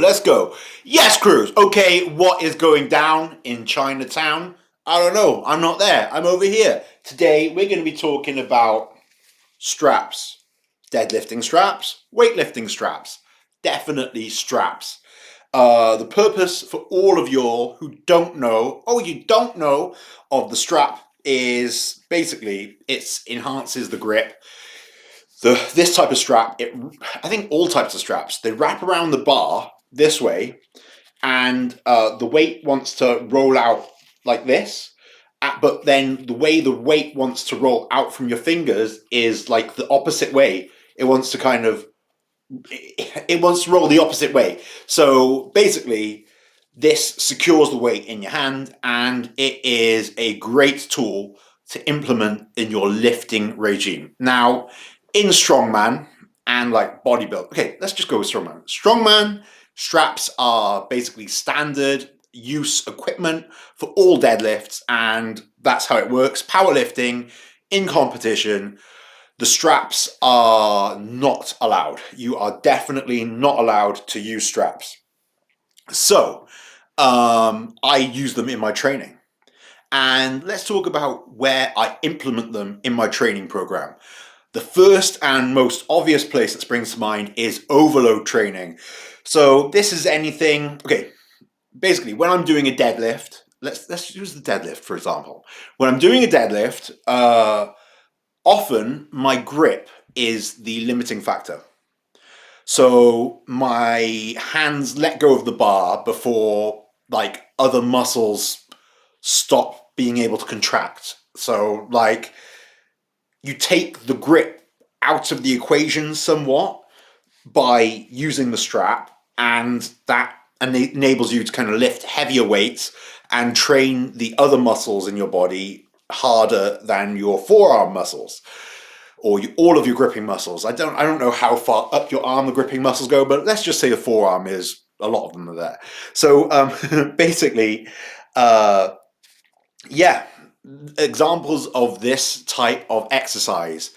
let's go. Yes, Cruz. Okay, what is going down in Chinatown? I don't know. I'm not there. I'm over here. Today, we're going to be talking about straps. Deadlifting straps, weightlifting straps. Definitely straps. The purpose for all of you who don't know, you don't know of the strap is basically it enhances the grip. This type of strap, I think all types of straps, they wrap around the bar this way, and the weight wants to roll out like this. But then the way the weight wants to roll out from your fingers is like the opposite way. It wants to roll the opposite way. So basically, this secures the weight in your hand, and it is a great tool to implement in your lifting regime. Now, in strongman and like bodybuilding, okay, let's just go with strongman. Strongman straps are basically standard use equipment for all deadlifts, and that's how it works. Powerlifting, in competition, the straps are not allowed. You are definitely not allowed to use straps. So, I use them in my training. And let's talk about where I implement them in my training program. The first and most obvious place that springs to mind is overload training. So this is anything, okay, basically when I'm doing a deadlift, let's use the deadlift for example. When I'm doing a deadlift, often my grip is the limiting factor. So my hands let go of the bar before like other muscles stop being able to contract. So like you take the grip out of the equation somewhat by using the strap, and that enables you to kind of lift heavier weights and train the other muscles in your body harder than your forearm muscles or all of your gripping muscles. I don't know how far up your arm the gripping muscles go, but let's just say the forearm is, a lot of them are there. So basically, yeah, examples of this type of exercise.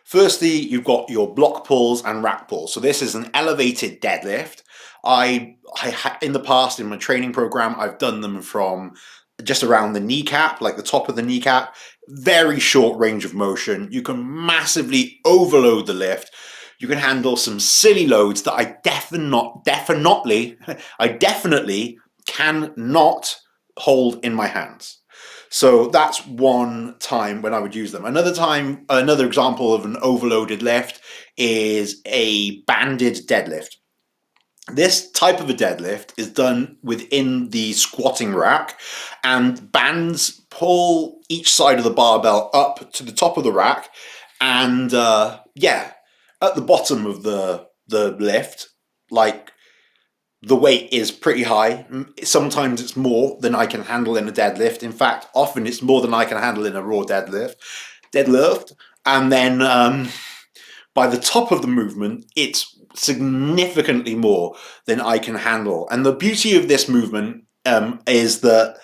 Firstly, you've got your block pulls and rack pulls. So this is an elevated deadlift. In the past in my training program, I've done them from just around the kneecap, like the top of the kneecap. Very short range of motion. You can massively overload the lift. You can handle some silly loads that I definitely cannot hold in my hands. So that's one time when I would use them. Another example of an overloaded lift is a banded deadlift. This type of a deadlift is done within the squatting rack, and bands pull each side of the barbell up to the top of the rack, and at the bottom of the lift, like the weight is pretty high. Sometimes it's more than I can handle in a deadlift. In fact, often it's more than I can handle in a raw deadlift. And then by the top of the movement, it's significantly more than I can handle. And the beauty of this movement is that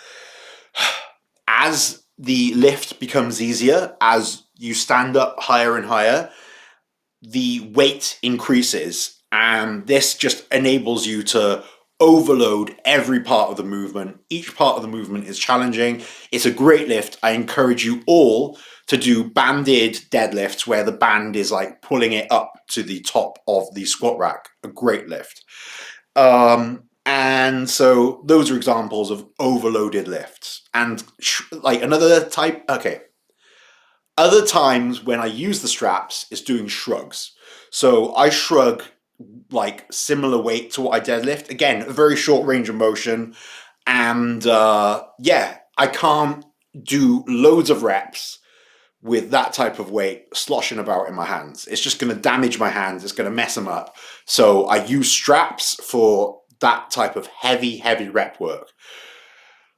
as the lift becomes easier, as you stand up higher and higher, the weight increases, and this just enables you to overload every part of the movement. Each part of the movement is challenging. It's a great lift. I encourage you all to do banded deadlifts where the band is like pulling it up to the top of the squat rack. A great lift. And so those are examples of overloaded lifts. And like another type, okay. Other times when I use the straps is doing shrugs. So I shrug like similar weight to what I deadlift. Again, a very short range of motion. And I can't do loads of reps with that type of weight sloshing about in my hands. It's just going to damage my hands. It's going to mess them up. So I use straps for that type of heavy rep work.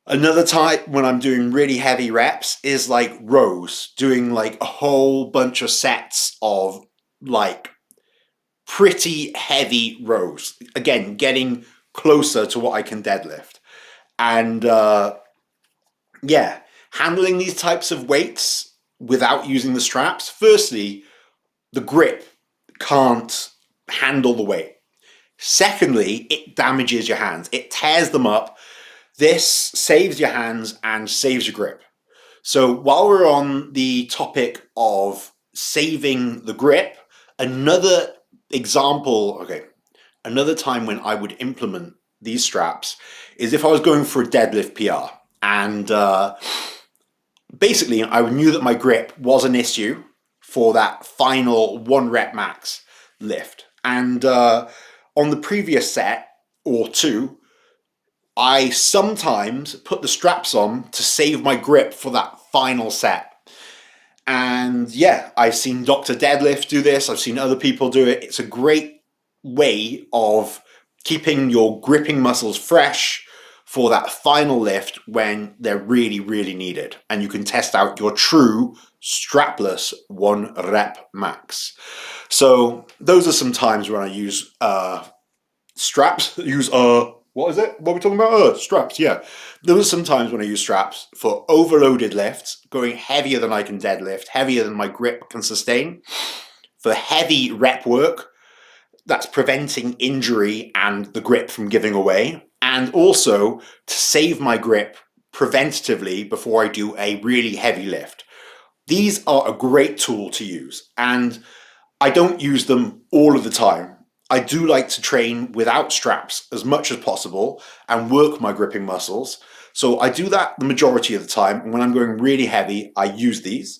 Another type when I'm doing really heavy reps is like rows, doing like a whole bunch of sets of like pretty heavy rows. Again, getting closer to what I can deadlift. And handling these types of weights without using the straps. Firstly, the grip can't handle the weight. Secondly, it damages your hands. It tears them up. This saves your hands and saves your grip. So while we're on the topic of saving the grip, another example, okay, another time when I would implement these straps is if I was going for a deadlift PR. And basically, I knew that my grip was an issue for that final 1 rep max lift. And on the previous set or two, I sometimes put the straps on to save my grip for that final set. And yeah, I've seen Dr. Deadlift do this. I've seen other people do it. It's a great way of keeping your gripping muscles fresh for that final lift when they're really, really needed. And you can test out your true strapless 1 rep max. So those are some times when I use straps. Use what is it? What are we talking about? Straps, yeah. There was some times when I use straps for overloaded lifts, going heavier than I can deadlift, heavier than my grip can sustain. For heavy rep work, that's preventing injury and the grip from giving away. And also to save my grip preventatively before I do a really heavy lift. These are a great tool to use, and I don't use them all of the time. I do like to train without straps as much as possible and work my gripping muscles. So I do that the majority of the time. And when I'm going really heavy, I use these.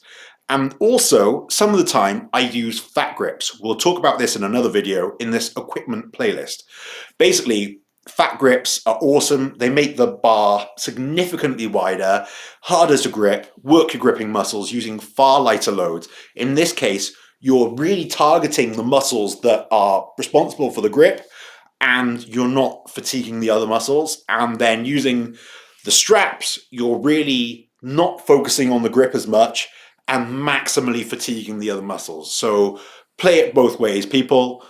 And also, some of the time, I use fat grips. We'll talk about this in another video in this equipment playlist. Basically, fat grips are awesome. They make the bar significantly wider, harder to grip, work your gripping muscles using far lighter loads. In this case, you're really targeting the muscles that are responsible for the grip, and you're not fatiguing the other muscles. And then using the straps, you're really not focusing on the grip as much and maximally fatiguing the other muscles. So play it both ways, people.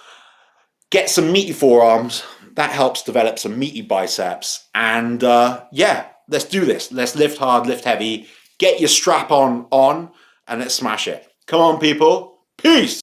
Get some meaty forearms. That helps develop some meaty biceps. And yeah, let's do this. Let's lift hard, lift heavy. Get your strap on, and let's smash it. Come on, people. Peace.